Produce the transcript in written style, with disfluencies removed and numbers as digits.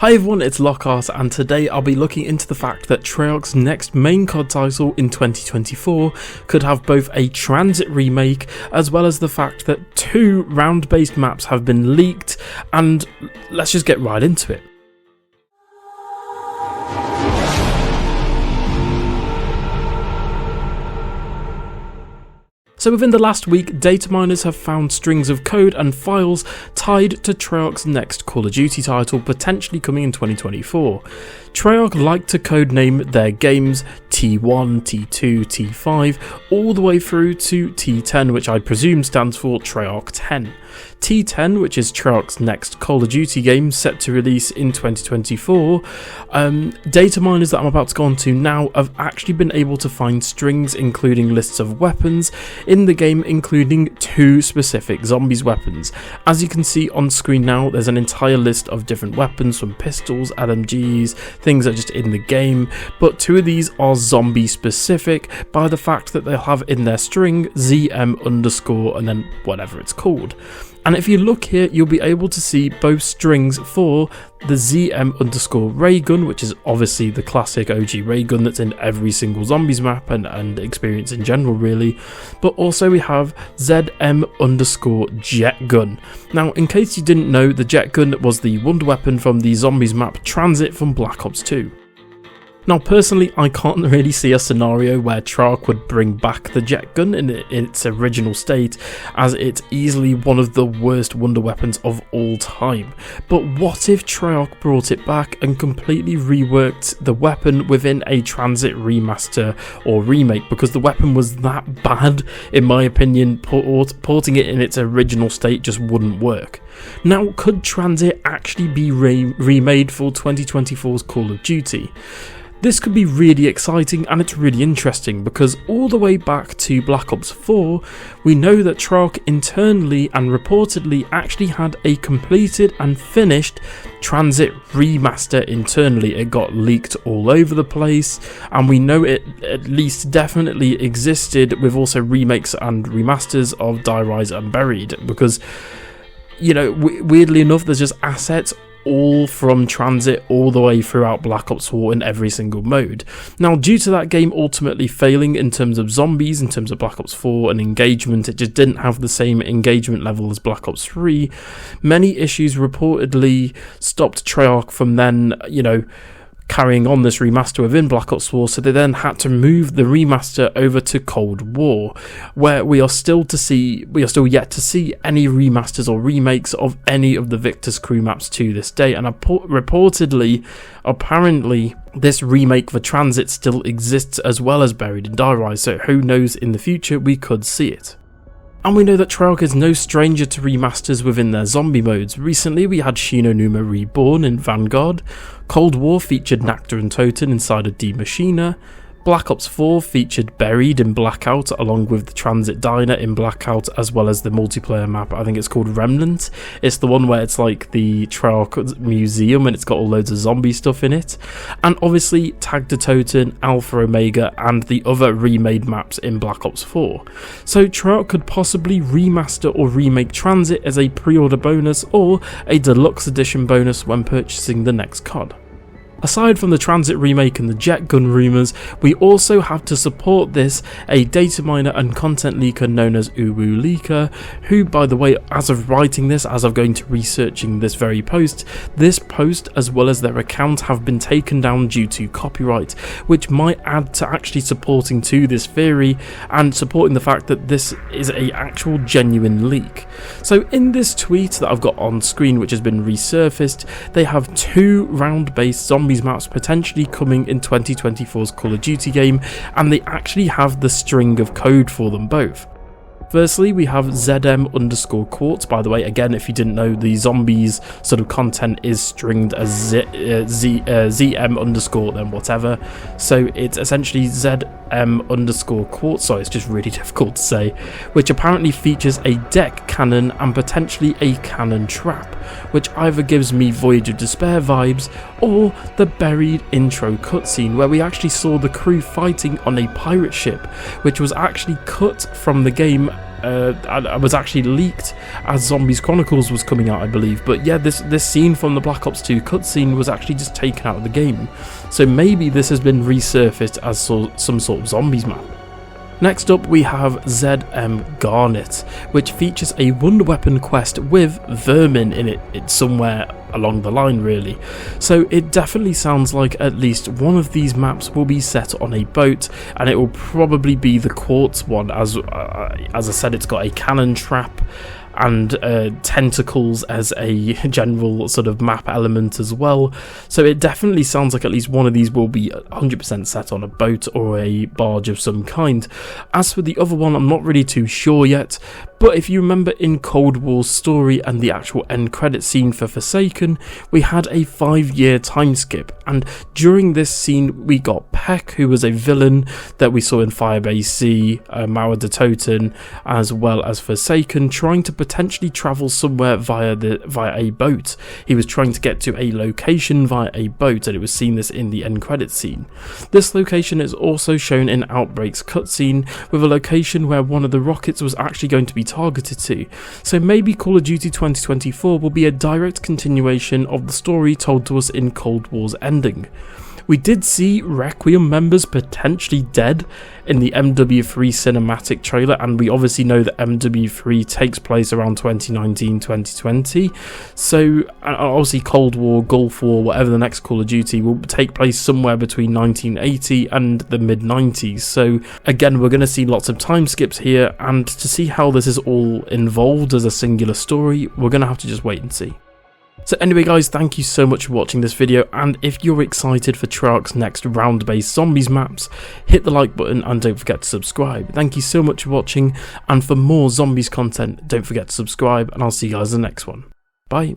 Hi everyone, it's Lockhart, and today I'll be looking into the fact that Treyarch's next main COD title in 2024 could have both a Tranzit Remake as well as the fact that 2 round-based maps have been leaked, and let's just get right into it. So within the last week, data miners have found strings of code and files tied to Treyarch's next Call of Duty title, potentially coming in 2024. Treyarch like to codename their games T1, T2, T5, all the way through to T10, which I presume stands for Treyarch 10. T10, which is Treyarch's next Call of Duty game set to release in 2024, data miners that I'm about to go on to now have actually been able to find strings including lists of weapons in the game, including 2 specific zombies weapons. As you can see on screen now, there's an entire list of different weapons from pistols, LMGs, things that are just in the game, but 2 of these are zombie specific by the fact that they'll have in their string ZM underscore and then whatever it's called. And if you look here, you'll be able to see both strings for the ZM underscore ray gun, which is obviously the classic OG ray gun that's in every single zombies map and experience in general really, but also we have ZM underscore Jetgun. Now, in case you didn't know, the Jetgun was the wonder weapon from the zombies map Tranzit from Black Ops 2. Now personally, I can't really see a scenario where Treyarch would bring back the Jetgun in its original state, as it's easily one of the worst wonder weapons of all time. But what if Treyarch brought it back and completely reworked the weapon within a Tranzit remaster or remake, because the weapon was that bad, in my opinion, porting it in its original state just wouldn't work. Now, could Tranzit actually be remade for 2024's Call of Duty? This could be really exciting, and it's really interesting because all the way back to Black Ops 4, we know that Treyarch internally and reportedly actually had a completed and finished Tranzit remaster internally. It got leaked all over the place, and we know it at least definitely existed with also remakes and remasters of Die Rise and Buried, because, you know, weirdly enough, there's just assets all from Tranzit all the way throughout Black Ops 4 in every single mode. Now, due to that game ultimately failing in terms of zombies, in terms of Black Ops 4 and engagement, it just didn't have the same engagement level as Black Ops 3. Many issues reportedly stopped Treyarch from then, you know, carrying on this remaster within Black Ops 4, so they then had to move the remaster over to Cold War, where we are still yet to see any remasters or remakes of any of the Victor's crew maps to this day. And reportedly, apparently, this remake for Tranzit still exists as well as Buried and Die Rise, so who knows, in the future we could see it. And we know that Treyarch is no stranger to remasters within their zombie modes. Recently we had Shi No Numa Reborn in Vanguard, Cold War featured Nacta and Toten inside of Die Maschine, Black Ops 4 featured Buried in Blackout along with the Tranzit Diner in Blackout, as well as the multiplayer map, I think it's called Remnant. It's the one where it's like the Treyarch museum and it's got all loads of zombie stuff in it. And obviously Tag to Toten, Alpha Omega and the other remade maps in Black Ops 4. So Treyarch could possibly remaster or remake Tranzit as a pre-order bonus or a deluxe edition bonus when purchasing the next COD. Aside from the Tranzit remake and the Jetgun rumours, we also have to support this a data miner and content leaker known as Uwu Leaker, who, by the way, as of writing this, as of going to researching this very post, this post as well as their account have been taken down due to copyright, which might add to actually supporting to this theory and supporting the fact that this is a actual genuine leak. So in this tweet that I've got on screen, which has been resurfaced, they have 2 round-based zombies maps potentially coming in 2024's Call of Duty game, and they actually have the string of code for them both. Firstly, we have ZM underscore Quartz. By the way, again, if you didn't know, the zombies sort of content is stringed as ZM underscore then whatever. So it's essentially ZM underscore Quartz, sorry, it's just really difficult to say, which apparently features a deck cannon and potentially a cannon trap, which either gives me Voyage of Despair vibes or the Buried intro cutscene where we actually saw the crew fighting on a pirate ship, which was actually cut from the game was actually leaked as Zombies Chronicles was coming out, I believe. But yeah, this scene from the Black Ops 2 cutscene was actually just taken out of the game. So maybe this has been resurfaced as some sort of zombies map. Next up we have ZM Garnet, which features a wonder weapon quest with vermin in it. It's somewhere along the line really. So it definitely sounds like at least one of these maps will be set on a boat, and it will probably be the Quartz one. As I said, it's got a cannon trap and tentacles as a general sort of map element as well. So it definitely sounds like at least one of these will be 100% set on a boat or a barge of some kind. As for the other one, I'm not really too sure yet, but if you remember in Cold War's story and the actual end credit scene for Forsaken, we had a 5-year time skip, and during this scene we got Peck, who was a villain that we saw in Firebase C, Mauer de Toten, as well as Forsaken, trying to potentially travel somewhere via a boat. He was trying to get to a location via a boat, and it was seen this in the end credit scene. This location is also shown in Outbreak's cutscene, with a location where one of the rockets was actually going to be targeted to. So maybe Call of Duty 2024 will be a direct continuation of the story told to us in Cold War's ending. We did see Requiem members potentially dead in the MW3 cinematic trailer, and we obviously know that MW3 takes place around 2019-2020, so obviously Cold War, Gulf War, whatever the next Call of Duty will take place somewhere between 1980 and the mid-90s, so again we're going to see lots of time skips here, and to see how this is all involved as a singular story, we're going to have to just wait and see. So anyway guys, thank you so much for watching this video, and if you're excited for Treyarch's next round-based zombies maps, hit the like button and don't forget to subscribe. Thank you so much for watching, and for more zombies content, don't forget to subscribe, and I'll see you guys in the next one. Bye.